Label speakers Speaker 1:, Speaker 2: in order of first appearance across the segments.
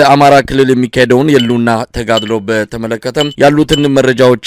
Speaker 1: አማራ ክልል የሚካሄደውን የሉና ተጋድሎ በተመለከተ ያሉትን መረጃዎች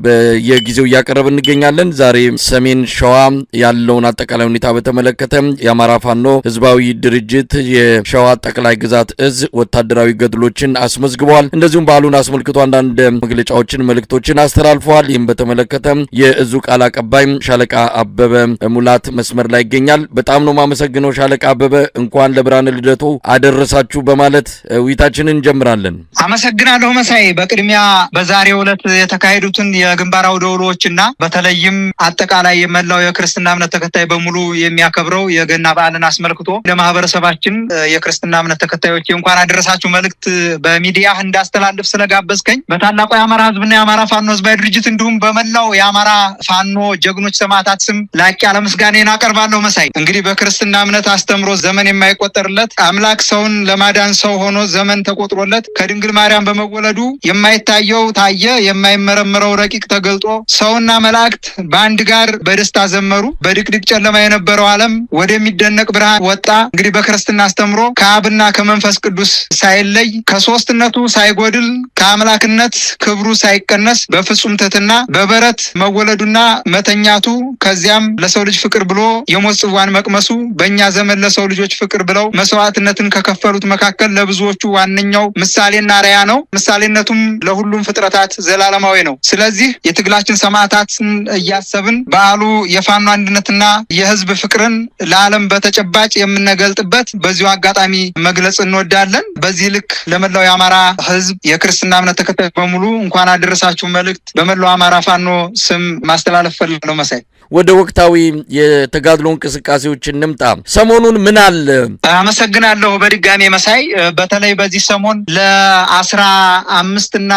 Speaker 1: በየጊዜው ያቀርበን እንገኛለን። ዛሬ ሰሜን ሸዋ ያለውን አጠቃላይ ሁኔታ በተመለከተ የአማራ ፋኖ ህዝባዊ ድርጅት የሸዋ ጠቅላይ ግዛት እዝ ወታደራዊ ገድሎችን አስመዝግቧል። እንደዚሁም በዓሉን አስመልክቶ አንዳንድ መግለጫዎችን መልእክቶችን አስተላልፈዋል። ይህም በተመለከተ የእዙ ቃል አቀባይ ሻለቃ አበበ ሙላት መስመር ላይ ይገኛል። በጣም ነው ማመሰግነው ሻለቃ አበበ፣ እንኳን ለብርሃነ ልደቱ አደረሳችሁ በማለት ውይይታችንን እንጀምራለን።
Speaker 2: አመሰግናለሁ መሳይ። በቅድሚያ በዛሬው ዕለት የተካሄዱትን የግንባር አውደ ውሎችና በተለይም አጠቃላይ የመላው የክርስትና እምነት ተከታይ በሙሉ የሚያከብረው የገና በዓልን አስመልክቶ ለማህበረሰባችን የክርስትና እምነት ተከታዮች እንኳን አደረሳችሁ መልእክት በሚዲያ እንዳስተላልፍ ስለጋበዝከኝ በታላቁ የአማራ ህዝብና የአማራ ፋኖ ህዝባዊ ድርጅት እንዲሁም በመላው የአማራ ፋኖ ጀግኖች ሰማዕታት ስም ላቅ ያለ ምስጋናዬን አቀርባለሁ። መሳይ እንግዲህ በክርስትና እምነት አስተምሮ ዘመን የማይቆጠርለት አምላክ ሰውን ለማዳን ሰው ሆኖ ዘመን ተቆጥሮለት ከድንግል ማርያም በመወለዱ የማይታየው ታየ፣ የማይመረመረው ረቂቅ ተገልጦ ሰውና መላእክት በአንድ ጋር በደስታ ዘመሩ። በድቅድቅ ጨለማ የነበረው ዓለም ወደሚደነቅ ብርሃን ወጣ። እንግዲህ በክርስትና አስተምሮ ከአብና ከመንፈስ ቅዱስ ሳይለይ ከሶስትነቱ ሳይጎድል ከአምላክነት ክብሩ ሳይቀነስ በፍጹም ትሕትና በበረት መወለዱና መተኛቱ ከዚያም ለሰው ልጅ ፍቅር ብሎ የሞት ጽዋን መቅመሱ በእኛ ዘመን ለሰው ልጆች ፍቅር ብለው መስዋዕትነትን ከከፈሉት መካከል ለብዙዎቹ ዋነኛው ምሳሌና ራያ ነው። ምሳሌነቱም ለሁሉም ፍጥረታት ዘላለማዊ ነው። ስለዚህ የትግላችን ሰማዕታትን እያሰብን በዓሉ የፋኖ አንድነትና የህዝብ ፍቅርን ለዓለም በተጨባጭ የምንገልጥበት በዚሁ አጋጣሚ መግለጽ እንወዳለን። በዚህ ልክ ለመላው የአማራ ህዝብ የክርስትና እምነት ተከታዮች በሙሉ እንኳን አደረሳችሁ መልእክት በመላው አማራ ፋኖ ስም ማስተላለፍ ፈልጋለሁ። መሳይ
Speaker 1: ወደ ወቅታዊ የተጋድሎ እንቅስቃሴዎች እንምጣ። ሰሞኑን ምን አለ?
Speaker 2: አመሰግናለሁ በድጋሜ መሳይ። በተለይ በዚህ ሰሞን ለ15 እና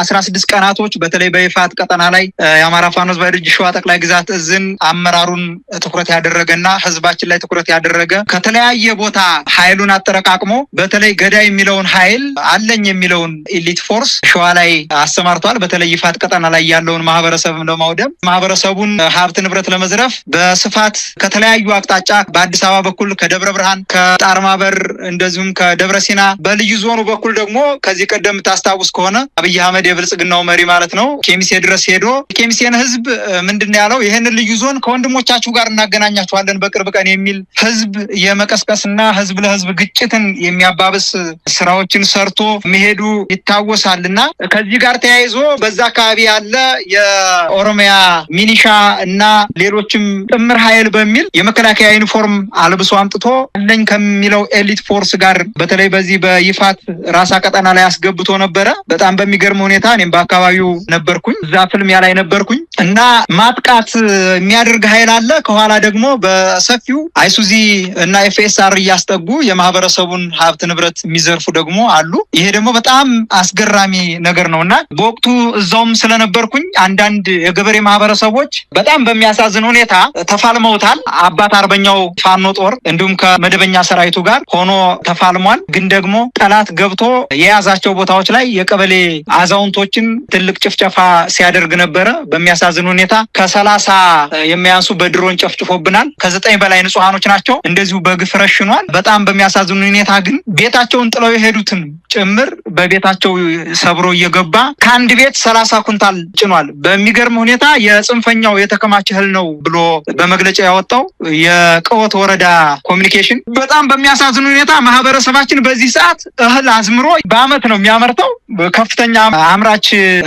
Speaker 2: 16 ቀናቶች በተለይ በይፋት ቀጠና ላይ የአማራ ፋኖ ህዝባዊ ድርጅት ሸዋ ጠቅላይ ግዛት እዝን አመራሩን ትኩረት ያደረገና ህዝባችን ላይ ትኩረት ያደረገ ከተለያየ ቦታ ኃይሉን አጠረቃቅሞ በተለይ ገዳይ የሚለውን ኃይል አለኝ የሚለውን ኤሊት ፎርስ ሸዋ ላይ አሰማርቷል። በተለይ ይፋት ቀጠና ላይ ያለውን ማህበረሰብ ለማውደም ማህበረሰቡን ሀብት ንብረት ለመዝረፍ በስፋት ከተለያዩ አቅጣጫ በአዲስ አበባ በኩል ከደብረ ብርሃን ከጣርማበር እንደዚሁም ከደብረ ሲና በልዩ ዞኑ በኩል ደግሞ ከዚህ ቀደም ታስታውስ ከሆነ አብይ አህመድ የብልጽግናው መሪ ማለት ነው ኬሚሴ ድረስ ሄዶ ኬሚሴን ህዝብ ምንድነው ያለው? ይሄንን ልዩ ዞን ከወንድሞቻችሁ ጋር እናገናኛችኋለን በቅርብ ቀን የሚል ህዝብ የመቀስቀስና ህዝብ ለህዝብ ግጭትን የሚያባብስ ስራዎችን ሰርቶ መሄዱ ይታወሳልና ከዚህ ጋር ተያይዞ በዛ አካባቢ ያለ የኦሮሚያ ሚኒሻ እና ሌሎችም ጥምር ኃይል በሚል የመከላከያ ዩኒፎርም አልብሶ አምጥቶ አለኝ ከሚለው ኤሊት ፎርስ ጋር በተለይ በዚህ በይፋት ራሳ ቀጠና ላይ አስገብቶ ነበረ። በጣም በሚገርም ሁኔታ እኔም በአካባቢው ነበርኩኝ፣ እዛ ፍልሚያ ላይ ነበርኩኝ እና ማጥቃት የሚያደርግ ኃይል አለ። ከኋላ ደግሞ በሰፊው አይሱዚ እና ኤፍኤስአር እያስጠጉ የማህበረሰቡን ሀብት ንብረት የሚዘርፉ ደግሞ አሉ። ይሄ ደግሞ በጣም አስገራሚ ነገር ነውና በወቅቱ እዛውም ስለነበርኩኝ አንዳንድ የገበሬ ማህበረሰቦች በጣም በሚያሳዝን ሁኔታ ተፋልመውታል። አባት አርበኛው ፋኖ ጦር እንዲሁም ከመደበኛ ሰራዊቱ ጋር ሆኖ ተፋልሟል። ግን ደግሞ ጠላት ገብቶ የያዛቸው ቦታዎች ላይ የቀበሌ አዛውንቶችን ትልቅ ጭፍጨፋ ሲያደርግ ነበረ። በሚያሳዝን ሁኔታ ከ30 የሚያንሱ በድሮን ጨፍጭፎብናል። ከ9 በላይ ንጹሃኖች ናቸው እንደዚሁ በግፍ ረሽኗል። በጣም በሚያሳዝን ሁኔታ ግን ቤታቸውን ጥለው የሄዱትን ጭምር በቤታቸው ሰብሮ እየገባ ከአንድ ቤት 30 ኩንታል ጭኗል። በሚገርም ሁኔታ የጽንፈኛው የተከማቸ እህል ነው ብሎ በመግለጫ ያወጣው የቀወት ወረዳ ኮሚኒኬሽን በጣም በሚያሳዝን ሁኔታ ማህበረሰባችን በዚህ ሰዓት እህል አዝምሮ በአመት ነው የሚያመርተው። ከፍተኛ አምራች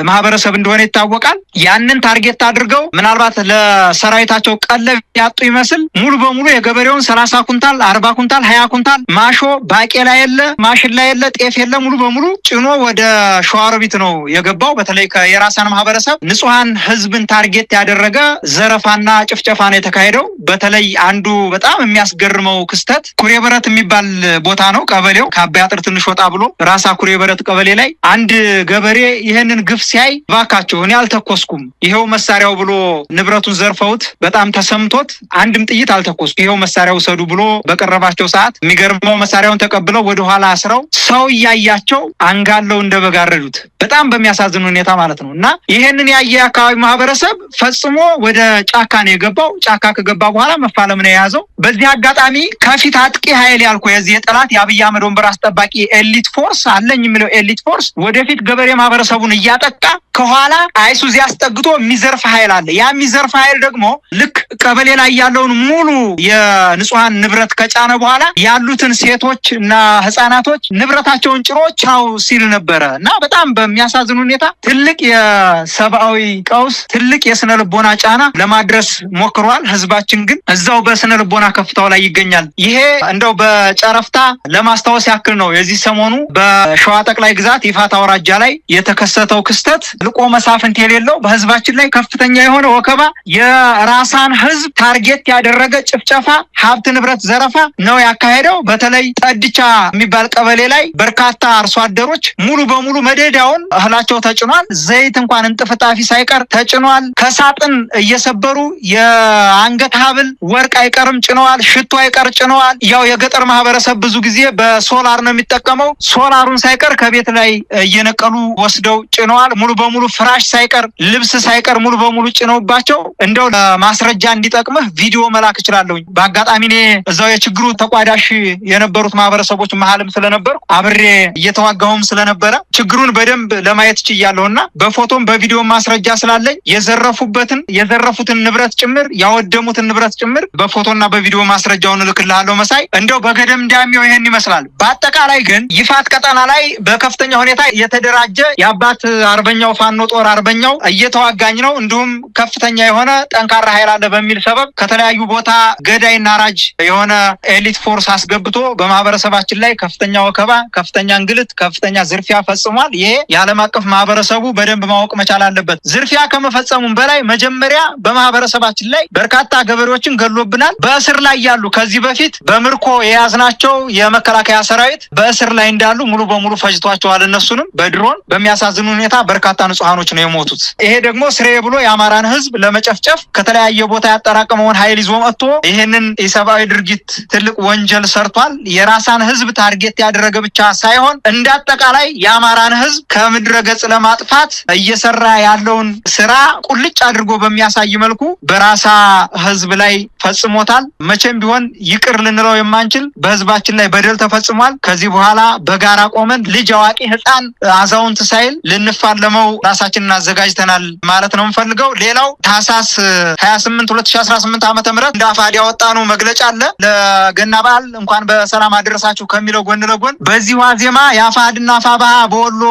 Speaker 2: ማህበረሰብ እንደሆነ ይታወቃል። ያንን ታርጌት አድርገው ምናልባት ለሰራዊታቸው ቀለብ ያጡ ይመስል ሙሉ በሙሉ የገበሬውን 30 ኩንታል 40 ኩንታል 20 ኩንታል ማሾ ባቄላ የለ ማሽላ የለ ጤፍ የለ ሙሉ በሙሉ ጭኖ ወደ ሸዋሮቢት ነው የገባው። በተለይ ከየራሳን ማህበረሰብ ንጹሃን ህዝብን ታርጌት ያደረገ ዘረፋና ጭፍጨፋ ነው የተካሄደው። በተለይ አንዱ በጣም የሚያስገርመው ክስተት ኩሬበረት የሚባል ቦታ ነው ቀበሌው ከአባይ አጥር ትንሽ ወጣ ብሎ ራሳ ኩሬበረት ቀበሌ ላይ አንድ ገበሬ ይሄንን ግፍ ሲያይ ባካቸው እኔ አልተኮስኩም ይሄው መሳሪያው ብሎ ንብረቱን ዘርፈውት በጣም ተሰምቶት አንድም ጥይት አልተኮስኩም ይሄው መሳሪያው ሰዱ ብሎ በቀረባቸው ሰዓት የሚገርመው መሳሪያውን ተቀብለው ወደ ኋላ አስረው ሰው እያየ እያያቸው አንጋለው እንደበጋረዱት በጣም በሚያሳዝን ሁኔታ ማለት ነው። እና ይሄንን ያየ አካባቢ ማህበረሰብ ፈጽሞ ወደ ጫካ ነው የገባው። ጫካ ከገባ በኋላ መፋለም ነው የያዘው። በዚህ አጋጣሚ ከፊት አጥቂ ኃይል ያልኩ የዚህ የጠላት የአብይ አህመድ ወንበር አስጠባቂ ኤሊት ፎርስ አለኝ የሚለው ኤሊት ፎርስ ወደፊት ገበሬ ማህበረሰቡን እያጠቃ ከኋላ አይሱዚ አስጠግቶ የሚዘርፍ ኃይል አለ። ያ የሚዘርፍ ኃይል ደግሞ ልክ ቀበሌ ላይ ያለውን ሙሉ የንጹሃን ንብረት ከጫነ በኋላ ያሉትን ሴቶች እና ህፃናቶች ንብረታቸውን ጭሮ ቻው ሲል ነበረ እና በጣም በሚያሳዝን ሁኔታ ትልቅ የሰብአዊ ቀውስ፣ ትልቅ የስነ ልቦና ጫና ለማድረስ ሞክሯል። ህዝባችን ግን እዛው በስነ ልቦና ከፍታው ላይ ይገኛል። ይሄ እንደው በጨረፍታ ለማስታወስ ያክል ነው። የዚህ ሰሞኑ በሸዋ ጠቅላይ ግዛት ይፋት አውራጃ ላይ የተከሰተው ክስተት ልቆ መሳፍንት የሌለው በህዝባችን ላይ ከፍተኛ የሆነ ወከባ፣ የራሳን ህዝብ ታርጌት ያደረገ ጭፍጨፋ፣ ሀብት ንብረት ዘረፋ ነው ያካሄደው። በተለይ ጠድቻ የሚባል ቀበሌ ላይ በርካታ አርሶ አደሮች ሙሉ በሙሉ መደዳውን እህላቸው ተጭኗል። ዘይት እንኳን እንጥፍጣፊ ሳይቀር ተጭኗል። ከሳጥን እየሰበሩ የአንገት ሀብል ወርቅ አይቀርም ጭነዋል። ሽቶ አይቀር ጭነዋል። ያው የገጠር ማህበረሰብ ብዙ ጊዜ በሶላር ነው የሚጠቀመው። ሶላሩን ሳይቀር ከቤት ላይ እየነቀሉ ወስደው ጭነዋል። ሙሉ በሙሉ ፍራሽ ሳይቀር ልብስ ሳይቀር ሙሉ በሙሉ ጭነውባቸው እንደው ለማስረጃ እንዲጠቅምህ ቪዲዮ መላክ እችላለሁኝ። በአጋጣሚ እኔ እዛው የችግሩ ተቋዳሽ የነበሩት ማህበረሰቦች መሀልም ስለነበርኩ አብሬ እየተዋጋሁም ስለነበረ ችግሩን በደንብ ለማየት ችያለሁና በፎቶም በቪዲዮ ማስረጃ ስላለኝ የዘረፉትን ንብረት ጭምር ያወደሙትን ንብረት ጭምር በፎቶና በቪዲዮ ማስረጃውን እልክልሃለሁ። መሳይ እንደው በገደም ዳሚው ይሄን ይመስላል። በአጠቃላይ ግን ይፋት ቀጠና ላይ በከፍተኛ ሁኔታ የተደራጀ የአባት አርበኛው ፋኖ ጦር አርበኛው እየተዋጋኝ ነው፣ እንዲሁም ከፍተኛ የሆነ ጠንካራ ኃይል አለ በሚል ሰበብ ከተለያዩ ቦታ ገዳይና አራጅ የሆነ ኤሊት ፎርስ አስገብቶ በማህበረሰባችን ላይ ከፍተኛ ወከባ፣ ከፍተኛ እንግልት፣ ከፍተኛ ዝርፊያ ፈጽሟል። ይሄ የዓለም አቀፍ ማህበረሰቡ በደንብ ማወቅ መቻል አለበት። ዝርፊያ ከመፈጸሙም በላይ መጀመሪያ በማህበረሰባችን ላይ በርካታ ገበሬዎችን ገሎብናል። በእስር ላይ ያሉ ከዚህ በፊት በምርኮ የያዝናቸው የመከላከያ ሰራዊት በእስር ላይ እንዳሉ ሙሉ በሙሉ ፈጅቷቸዋል። እነሱንም በድሮን በሚያሳዝን ሁኔታ በርካታ ንጹሃኖች ነው የሞቱት። ይሄ ደግሞ ስሬ ብሎ የአማራን ህዝብ ለመጨፍጨፍ ከተለያየ ቦታ ያጠራቀመውን ኃይል ይዞ መጥቶ ይህንን የሰብአዊ ድርጊት ትልቅ ወንጀል ሰርቷል። የራሳን ህዝብ ታርጌት ያደረገ ብቻ ሳይሆን እንዳጠቃላይ የአማራን ህዝብ ከምድረ ገጽ ለማጥፋት እየሰራ ያለውን ስራ ቁልጭ አድርጎ በሚያሳይ መልኩ በራሳ ህዝብ ላይ ፈጽሞታል። መቼም ቢሆን ይቅር ልንለው የማንችል በህዝባችን ላይ በደል ተፈጽሟል። ከዚህ በኋላ በጋራ ቆመን ልጅ፣ አዋቂ፣ ህፃን፣ አዛውንት ሳይል ልንፋለመው ራሳችንን አዘጋጅተናል ማለት ነው የምፈልገው። ሌላው ታህሳስ 28 2018 ዓ.ም እንደ አፋሕድ ያወጣነው መግለጫ አለ። ለገና በዓል እንኳን በሰላም አደረሳችሁ ከሚለው ጎን ለጎን በዚህ ዋዜማ የአፋሕድና አፋብኃ በወሎ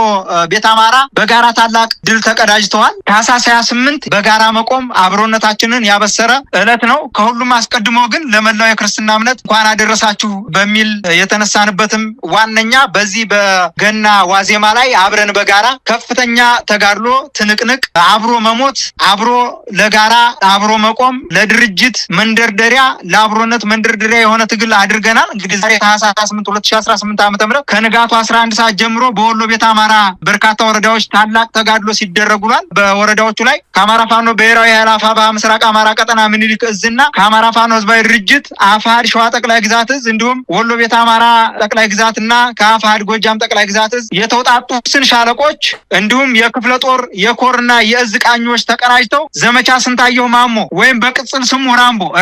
Speaker 2: ቤተ አማራ በጋራ ታላቅ ድል ተቀዳጅተዋል። ታህሳስ 28 በጋራ መቆም አብሮነታችንን ያበሰረ ዕለት ነው። ከሁሉም አስቀድሞ ግን ለመላው የክርስትና እምነት እንኳን አደረሳችሁ በሚል የተነሳንበትም ዋነኛ በዚህ በገና ዋዜማ ላይ አብረን በጋራ ከፍተኛ ተጋድሎ፣ ትንቅንቅ፣ አብሮ መሞት፣ አብሮ ለጋራ አብሮ መቆም፣ ለድርጅት መንደርደሪያ፣ ለአብሮነት መንደርደሪያ የሆነ ትግል አድርገናል። እንግዲህ ዛሬ ታህሳስ 8 2018 ዓ.ም ከንጋቱ 11 ሰዓት ጀምሮ በወሎ ቤተ አማራ በርካታ ወረዳዎች ታላቅ ተጋድሎ ሲደረጉላል። በወረዳዎቹ ላይ ከአማራ ፋኖ ብሔራዊ ኃይል አፋብኃ ምስራቅ አማራ ቀጠና ምኒልክ እዝና ከአማራ ፋኖ ህዝባዊ ድርጅት አፋሕድ ሸዋ ጠቅላይ ግዛት እዝ እንዲሁም ወሎ ቤተ አማራ ጠቅላይ ግዛትና ከአፋሕድ ጎጃም ጠቅላይ ግዛት እዝ የተውጣጡ ስን ሻለቆች እንዲሁም የክፍለ ጦር የኮርና የእዝ ቃኞች ተቀናጅተው ዘመቻ ስንታየው ማሞ ወይም በቅጽል ስሙ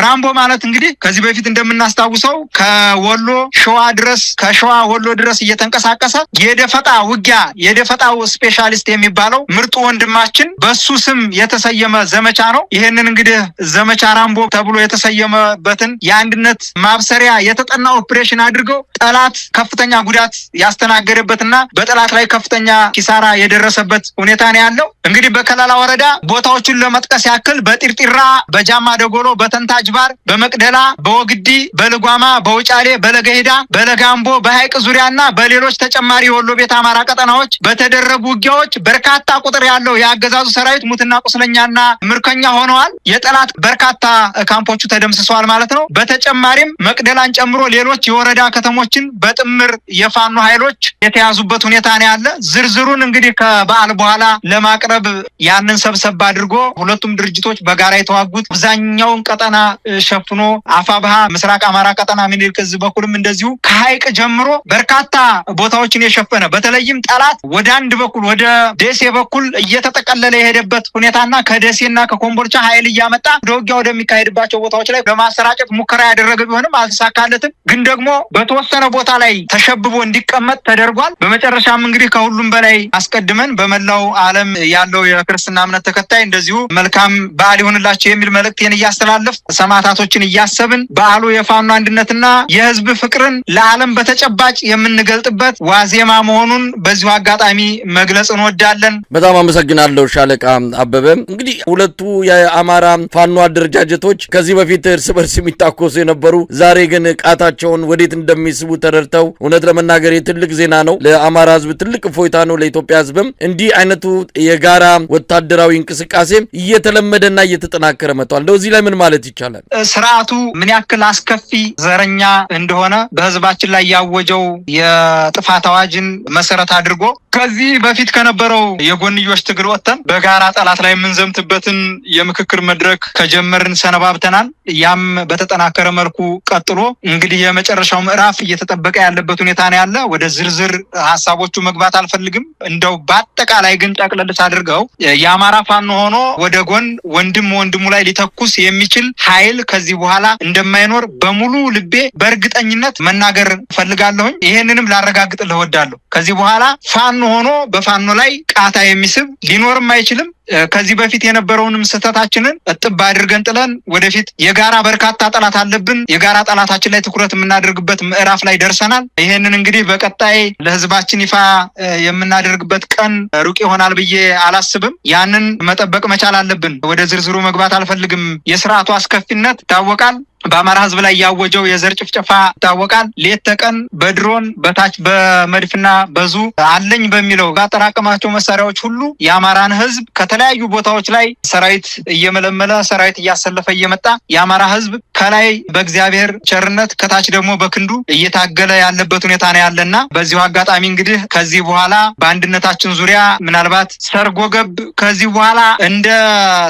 Speaker 2: ራምቦ ማለት እንግዲህ ከዚህ በፊት እንደምናስታውሰው ከወሎ ሸዋ ድረስ ከሸዋ ወሎ ድረስ እየተንቀሳቀሰ የደፈጣ ውጊያ የደፈጣው ስፔሻሊስት የሚባለው ምርጡ ወንድማችን በሱ ስም የተሰየመ ዘመቻ ነው። ይሄንን እንግዲህ ዘመቻ ራምቦ ተብሎ የተሰየመበትን የአንድነት ማብሰሪያ የተጠና ኦፕሬሽን አድርገው ጠላት ከፍተኛ ጉዳት ያስተናገደበትና በጠላት ላይ ከፍተኛ ኪሳራ የደረሰበት ሁኔታ ነው ያለው። እንግዲህ በከላላ ወረዳ ቦታዎቹን ለመጥቀስ ያክል በጢርጢራ፣ በጃማ ደጎሎ፣ በተንታጅባር፣ በመቅደላ፣ በወግዲ፣ በልጓማ፣ በውጫሌ፣ በለገሂዳ፣ በለጋምቦ፣ በሐይቅ ዙሪያና በሌሎች ተጨማሪ የወሎ ቤተ አማራ ቀጠናዎች በተደረጉ ውጊያዎች በርካታ ቁጥር ቁጥር ያለው የአገዛዙ ሰራዊት ሙትና ቁስለኛና ምርኮኛ ሆነዋል። የጠላት በርካታ ካምፖቹ ተደምስሰዋል ማለት ነው። በተጨማሪም መቅደላን ጨምሮ ሌሎች የወረዳ ከተሞችን በጥምር የፋኖ ኃይሎች የተያዙበት ሁኔታ ነው ያለ። ዝርዝሩን እንግዲህ ከበዓል በኋላ ለማቅረብ ያንን ሰብሰብ አድርጎ ሁለቱም ድርጅቶች በጋራ የተዋጉት አብዛኛውን ቀጠና ሸፍኖ አፋብሃ ምስራቅ አማራ ቀጠና ምኒልክ ዕዝ በኩልም እንደዚሁ ከሐይቅ ጀምሮ በርካታ ቦታዎችን የሸፈነ በተለይም ጠላት ወደ አንድ በኩል ወደ ደሴ በኩል እየተጠቀለለ የሄደበት ሁኔታና ከደሴና ከኮምቦልቻ ኃይል እያመጣ ወደውጊያ ወደሚካሄድባቸው ቦታዎች ላይ በማሰራጨት ሙከራ ያደረገ ቢሆንም አልተሳካለትም። ግን ደግሞ በተወሰነ ቦታ ላይ ተሸብቦ እንዲቀመጥ ተደርጓል። በመጨረሻም እንግዲህ ከሁሉም በላይ አስቀድመን በመላው ዓለም ያለው የክርስትና እምነት ተከታይ እንደዚሁ መልካም በዓል ይሁንላችሁ የሚል መልእክቴን እያስተላለፍ ሰማዕታቶችን እያሰብን በዓሉ የፋኖ አንድነትና የህዝብ ፍቅርን ለዓለም በተጨባጭ የምንገልጥበት ዋዜማ መሆኑን በዚሁ አጋጣሚ መግለጽ እንወዳለን።
Speaker 1: በጣም አመሰግናለሁ ሻለቃ አበበ። እንግዲህ ሁለቱ የአማራ ፋኖ አደረጃጀቶች ከዚህ በፊት እርስ በርስ የሚታኮሱ የነበሩ ዛሬ ግን ቃታቸውን ወዴት እንደሚስቡ ተረድተው እውነት ለመናገር ትልቅ ዜና ነው። ለአማራ ህዝብ ትልቅ ፎይታ ነው። ለኢትዮጵያ ህዝብም እንዲህ አይነቱ የጋራ ወታደራዊ እንቅስቃሴ እየተለመደና እየተጠናከረ መጥቷል። እንደዚህ ላይ ምን ማለት ይቻላል?
Speaker 2: ስርዓቱ ምን ያክል አስከፊ ዘረኛ እንደሆነ በህዝባችን ላይ ያወጀው የጥፋት አዋጅን መሰረት አድርጎ ከዚህ በፊት ከነበረው የጎንዮሽ ትግል ወጥተን በጋራ ጠላት ላይ የምንዘምትበትን የምክክር መድረክ ከጀመርን ሰነባብተናል። ያም በተጠናከረ መልኩ ቀጥሎ እንግዲህ የመጨረሻው ምዕራፍ እየተጠበቀ ያለበት ሁኔታ ነው ያለ። ወደ ዝርዝር ሀሳቦቹ መግባት አልፈልግም። እንደው በአጠቃላይ ግን ጠቅለልስ አድርገው የአማራ ፋኖ ሆኖ ወደ ጎን ወንድም ወንድሙ ላይ ሊተኩስ የሚችል ኃይል ከዚህ በኋላ እንደማይኖር በሙሉ ልቤ በእርግጠኝነት መናገር ፈልጋለሁኝ። ይሄንንም ላረጋግጥልህ እወዳለሁ። ከዚህ በኋላ ፋኖ ሆኖ በፋኖ ላይ ቃታ የሚስብ ሊኖርም አይችልም። ከዚህ በፊት የነበረውንም ስህተታችንን እጥብ አድርገን ጥለን ወደፊት የጋራ በርካታ ጠላት አለብን። የጋራ ጠላታችን ላይ ትኩረት የምናደርግበት ምዕራፍ ላይ ደርሰናል። ይሄንን እንግዲህ በቀጣይ ለህዝባችን ይፋ የምናደርግበት ቀን ሩቅ ይሆናል ብዬ አላስብም። ያንን መጠበቅ መቻል አለብን። ወደ ዝርዝሩ መግባት አልፈልግም። የስርዓቱ አስከፊነት ይታወቃል። በአማራ ህዝብ ላይ ያወጀው የዘር ጭፍጨፋ ይታወቃል። ሌት ተቀን በድሮን በታች በመድፍና በዙ አለኝ በሚለው ባጠራቀማቸው መሳሪያዎች ሁሉ የአማራን ህዝብ ከተለያዩ ቦታዎች ላይ ሰራዊት እየመለመለ ሰራዊት እያሰለፈ እየመጣ የአማራ ህዝብ ከላይ በእግዚአብሔር ቸርነት ከታች ደግሞ በክንዱ እየታገለ ያለበት ሁኔታ ነው ያለና በዚሁ አጋጣሚ እንግዲህ ከዚህ በኋላ በአንድነታችን ዙሪያ ምናልባት ሰርጎ ገብ ከዚህ በኋላ እንደ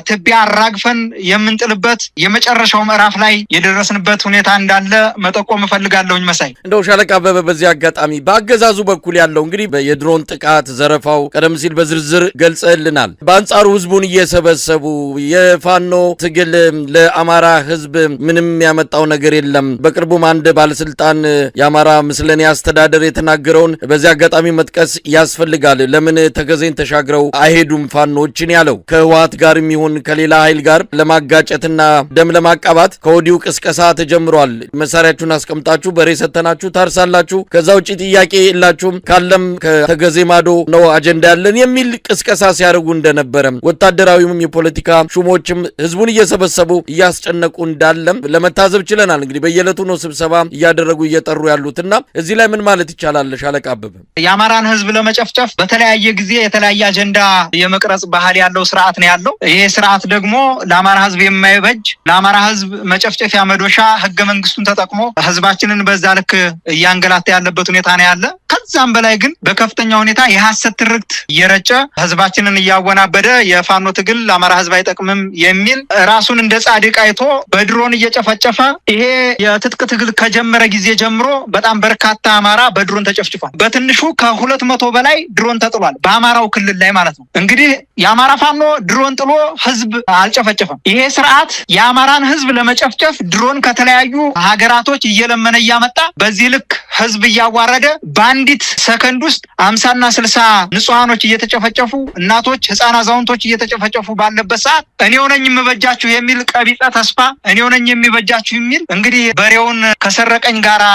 Speaker 2: ትቢያ አራግፈን የምንጥልበት የመጨረሻው ምዕራፍ ላይ የደረስንበት ሁኔታ እንዳለ መጠቆም እፈልጋለሁኝ። መሳይ
Speaker 1: እንደው ሻለቃ አበበ በዚህ አጋጣሚ በአገዛዙ በኩል ያለው እንግዲህ የድሮን ጥቃት ዘረፋው ቀደም ሲል በዝርዝር ገልጸልናል። በአንጻሩ ህዝቡን እየሰበሰቡ የፋኖ ትግል ለአማራ ህዝብ ምንም ያመጣው ነገር የለም። በቅርቡም አንድ ባለስልጣን የአማራ ምስለኔ አስተዳደር የተናገረውን በዚህ አጋጣሚ መጥቀስ ያስፈልጋል። ለምን ተገዜን ተሻግረው አይሄዱም ፋኖችን ያለው ከህወሓት ጋርም ይሁን ከሌላ ኃይል ጋር ለማጋጨትና ደም ለማቃባት ከወዲሁ ቅስቀሳ ተጀምሯል። መሳሪያችሁን አስቀምጣችሁ በሬ ሰተናችሁ ታርሳላችሁ፣ ከዛ ውጪ ጥያቄ የላችሁም፣ ካለም ከተገዜ ማዶ ነው አጀንዳ ያለን የሚል ቅስቀሳ ሲያደርጉ እንደነበረ ወታደራዊም የፖለቲካ ሹሞችም ህዝቡን እየሰበሰቡ እያስጨነቁ እንዳለም ለመታዘብ ችለናል። እንግዲህ በየዕለቱ ነው ስብሰባ እያደረጉ እየጠሩ ያሉትና እዚህ ላይ ምን ማለት ይቻላል ሻለቃ አበበ?
Speaker 2: የአማራን ህዝብ ለመጨፍጨፍ በተለያየ ጊዜ የተለያየ አጀንዳ የመቅረጽ ባህል ያለው ስርዓት ነው ያለው። ይሄ ስርዓት ደግሞ ለአማራ ህዝብ የማይበጅ ለአማራ ህዝብ መጨፍጨፊያ መዶሻ ህገ መንግስቱን ተጠቅሞ ህዝባችንን በዛ ልክ እያንገላታ ያለበት ሁኔታ ነው ያለ። ከዛም በላይ ግን በከፍተኛ ሁኔታ የሐሰት ትርክት እየረጨ ህዝባችንን እያወናበደ የፋኖ ትግል ለአማራ ህዝብ አይጠቅምም የሚል ራሱን እንደ ጻድቅ አይቶ በድሮን እየጨፈጨፈ ይሄ የትጥቅ ትግል ከጀመረ ጊዜ ጀምሮ በጣም በርካታ አማራ በድሮን ተጨፍጭፏል። በትንሹ ከ200 በላይ ድሮን ተጥሏል በአማራው ክልል ላይ ማለት ነው። እንግዲህ የአማራ ፋኖ ድሮን ጥሎ ህዝብ አልጨፈጨፈም። ይሄ ስርዓት የአማራን ህዝብ ለመጨፍጨፍ ድሮን ከተለያዩ ሀገራቶች እየለመነ እያመጣ በዚህ ልክ ህዝብ እያዋረደ በአንዲት ሰከንድ ውስጥ 50 እና 60 ንጹሃኖች እየተጨፈጨፉ እናቶች፣ ህፃን፣ አዛውንቶች እየተጨፈጨፉ ባለበት ሰዓት እኔው ነኝ የምበጃችሁ የሚል ቀቢጸ ተስፋ እኔው ነኝ የሚበጃችሁ የሚል እንግዲህ በሬውን ከሰረቀኝ ጋራ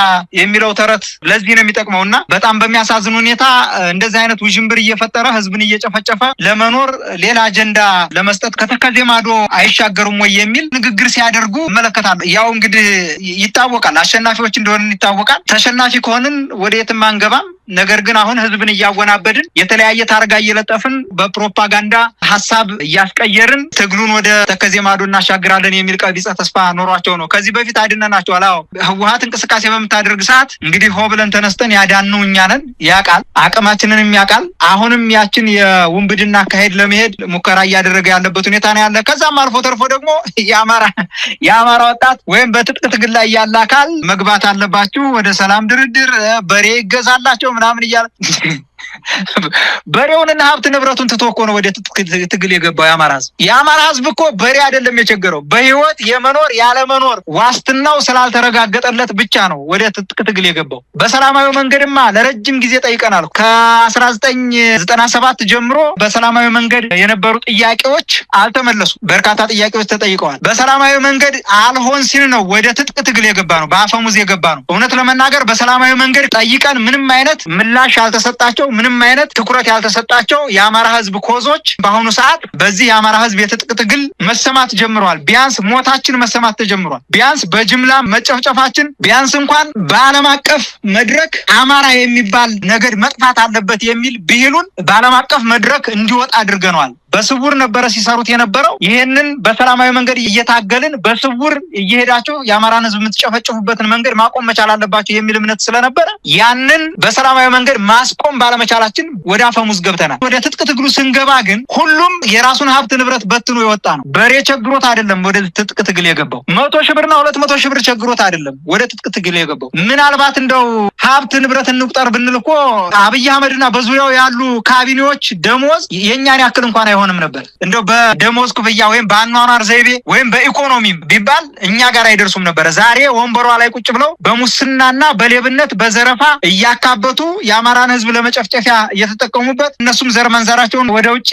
Speaker 2: የሚለው ተረት ለዚህ ነው የሚጠቅመውና በጣም በሚያሳዝን ሁኔታ እንደዚህ አይነት ውዥንብር እየፈጠረ ህዝብን እየጨፈጨፈ ለመኖር ሌላ አጀንዳ ለመስጠት ከተከዜ ማዶ አይሻገሩም ወይ የሚል ንግግር ሲያደርጉ እመለከታለሁ። ያው እንግዲህ ይታወቃል፣ አሸናፊዎች እንደሆንን ይታወቃል። ተሸናፊ ከሆንን ወደ የትም አንገባም። ነገር ግን አሁን ህዝብን እያወናበድን የተለያየ ታርጋ እየለጠፍን በፕሮፓጋንዳ ሀሳብ እያስቀየርን ትግሉን ወደ ተከዜ ማዶ እናሻግራለን የሚል ቀቢጸ ተስፋ ኖሯቸው ነው። ከዚህ በፊት አድነናቸዋል። አዎ ህወሓት እንቅስቃሴ በምታደርግ ሰዓት እንግዲህ ሆ ብለን ተነስተን ያዳኑ እኛ ነን። ያቃል አቅማችንንም ያቃል። አሁንም ያችን የውንብድና አካሄድ ለመሄድ ሙከራ እያደረገ ያለበት ሁኔታ ነው ያለ። ከዛም አልፎ ተርፎ ደግሞ የአማራ ወጣት ወይም በትጥቅ ትግል ላይ ያለ አካል መግባት አለባችሁ ወደ ሰላም ድርድር በሬ ይገዛላቸው ምናምን እያለ በሬውንና ሀብት ንብረቱን ትቶ እኮ ነው ወደ ትግል የገባው የአማራ ህዝብ። የአማራ ህዝብ እኮ በሬ አይደለም የቸገረው፣ በህይወት የመኖር ያለመኖር ዋስትናው ስላልተረጋገጠለት ብቻ ነው ወደ ትግል የገባው። በሰላማዊ መንገድማ ለረጅም ጊዜ ጠይቀናል። ከ1997 ጀምሮ በሰላማዊ መንገድ የነበሩ ጥያቄዎች አልተመለሱም። በርካታ ጥያቄዎች ተጠይቀዋል። በሰላማዊ መንገድ አልሆን ሲል ነው ወደ ትጥቅ ትግል የገባ ነው፣ በአፈሙዝ የገባ ነው። እውነት ለመናገር በሰላማዊ መንገድ ጠይቀን ምንም አይነት ምላሽ ያልተሰጣቸው ምንም አይነት ትኩረት ያልተሰጣቸው የአማራ ህዝብ ኮዞች በአሁኑ ሰዓት በዚህ የአማራ ህዝብ የትጥቅ ትግል መሰማት ጀምረዋል። ቢያንስ ሞታችን መሰማት ተጀምሯል። ቢያንስ በጅምላ መጨፍጨፋችን፣ ቢያንስ እንኳን በዓለም አቀፍ መድረክ አማራ የሚባል ነገድ መጥፋት አለበት የሚል ብሂሉን በዓለም አቀፍ መድረክ እንዲወጣ አድርገነዋል። በስውር ነበረ ሲሰሩት የነበረው። ይሄንን በሰላማዊ መንገድ እየታገልን በስውር እየሄዳችሁ የአማራን ህዝብ የምትጨፈጭፉበትን መንገድ ማቆም መቻል አለባችሁ የሚል እምነት ስለነበረ ያንን በሰላማዊ መንገድ ማስቆም ባለመቻላችን ወደ አፈሙዝ ገብተናል። ወደ ትጥቅ ትግሉ ስንገባ ግን ሁሉም የራሱን ሀብት ንብረት በትኖ የወጣ ነው። በሬ ቸግሮት አይደለም ወደ ትጥቅ ትግል የገባው። 100 ሺህ ብርና 200 ሺህ ብር ቸግሮት አይደለም ወደ ትጥቅ ትግል የገባው። ምናልባት እንደው ሀብት ንብረት እንቁጠር ብንል እኮ አብይ አህመድና በዙሪያው ያሉ ካቢኔዎች ደሞዝ የኛን ያክል እንኳን አይሆንም ነበር። እንደው በደሞዝ ክፍያ ወይም በአኗኗር ዘይቤ ወይም በኢኮኖሚም ቢባል እኛ ጋር አይደርሱም ነበር። ዛሬ ወንበሯ ላይ ቁጭ ብለው በሙስናና በሌብነት በዘረፋ እያካበቱ የአማራን ህዝብ ለመጨፍጨፊያ እየተጠቀሙበት፣ እነሱም ዘር መንዘራቸውን ወደ ውጪ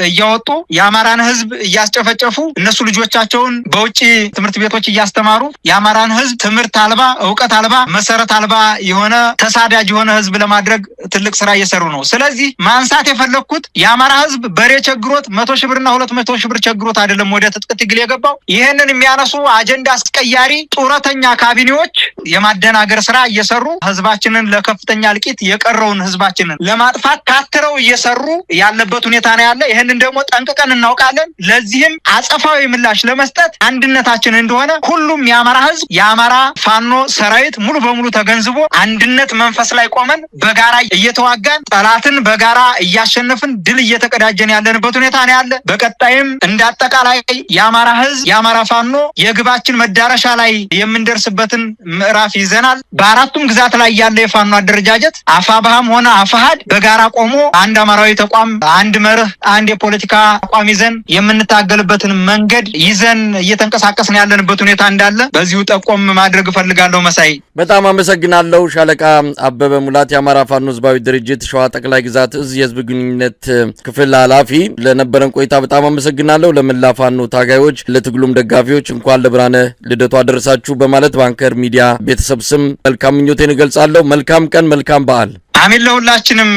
Speaker 2: እያወጡ የአማራን ህዝብ እያስጨፈጨፉ እነሱ ልጆቻቸውን በውጪ ትምህርት ቤቶች እያስተማሩ የአማራን ህዝብ ትምህርት አልባ፣ እውቀት አልባ፣ መሰረት አልባ የሆነ ተሳዳጅ የሆነ ህዝብ ለማድረግ ትልቅ ስራ እየሰሩ ነው። ስለዚህ ማንሳት የፈለኩት የአማራ ህዝብ በሬ ቸግሮት 100 ሺህ ብርና 200 ሺህ ብር ቸግሮት አይደለም ወደ ትጥቅ ትግል የገባው። ይሄንን የሚያነሱ አጀንዳ አስቀያሪ ጡረተኛ ካቢኔዎች የማደናገር ስራ እየሰሩ ህዝባችንን ለከፍተኛ እልቂት የቀረውን ህዝባችንን ለማጥፋት ታትረው እየሰሩ ያለበት ሁኔታ ነው ያለ። ይሄንን ደግሞ ጠንቅቀን እናውቃለን። ለዚህም አጸፋዊ ምላሽ ለመስጠት አንድነታችን እንደሆነ ሁሉም የአማራ ህዝብ የአማራ ፋኖ ሰራዊት ሙሉ በሙሉ ተገንዝቦ አንድነት መንፈስ ላይ ቆመን በጋራ እየተዋጋን ጠላትን በጋራ እያሸነፍን ድል እየተቀዳጀን ያለንበት ሁኔታ ነው ያለ። በቀጣይም እንዳጠቃላይ የአማራ ህዝብ የአማራ ፋኖ የግባችን መዳረሻ ላይ የምንደርስበትን ምዕራፍ ይዘናል። በአራቱም ግዛት ላይ ያለ የፋኖ አደረጃጀት አፋብሃም ሆነ አፋሃድ በጋራ ቆሞ አንድ አማራዊ ተቋም፣ አንድ መርህ፣ አንድ የፖለቲካ አቋም ይዘን የምንታገልበትን መንገድ ይዘን እየተንቀሳቀስን ያለንበት ሁኔታ እንዳለ በዚሁ ጠቆም ማድረግ እፈልጋለሁ። መሳይ
Speaker 1: በጣም አመሰግናለሁ። ሻለቃ አበበ ሙላት የአማራ ፋኖ ህዝባዊ ድርጅት ሸዋ ጠቅላይ ግዛት እዝ የህዝብ ግንኙነት ክፍል ኃላፊ፣ ለነበረን ቆይታ በጣም አመሰግናለሁ። ለመላ ፋኖ ታጋዮች፣ ለትግሉም ደጋፊዎች እንኳን ለብርሃነ ልደቱ አደረሳችሁ በማለት ባንከር ሚዲያ ቤተሰብ ስም መልካም ምኞቴን እገልጻለሁ። መልካም ቀን፣ መልካም በዓል።
Speaker 2: አሜን። ለሁላችንም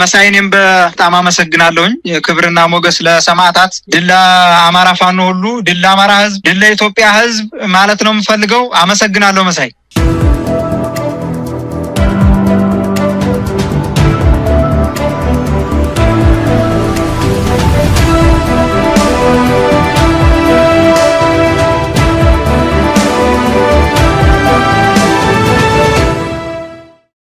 Speaker 2: መሳይኔም በጣም አመሰግናለሁኝ። ክብርና ሞገስ ለሰማዕታት። ድል ለአማራ ፋኖ ሁሉ፣ ድል ለአማራ ህዝብ፣ ድል ለኢትዮጵያ ህዝብ ማለት ነው የምፈልገው። አመሰግናለሁ መሳይ።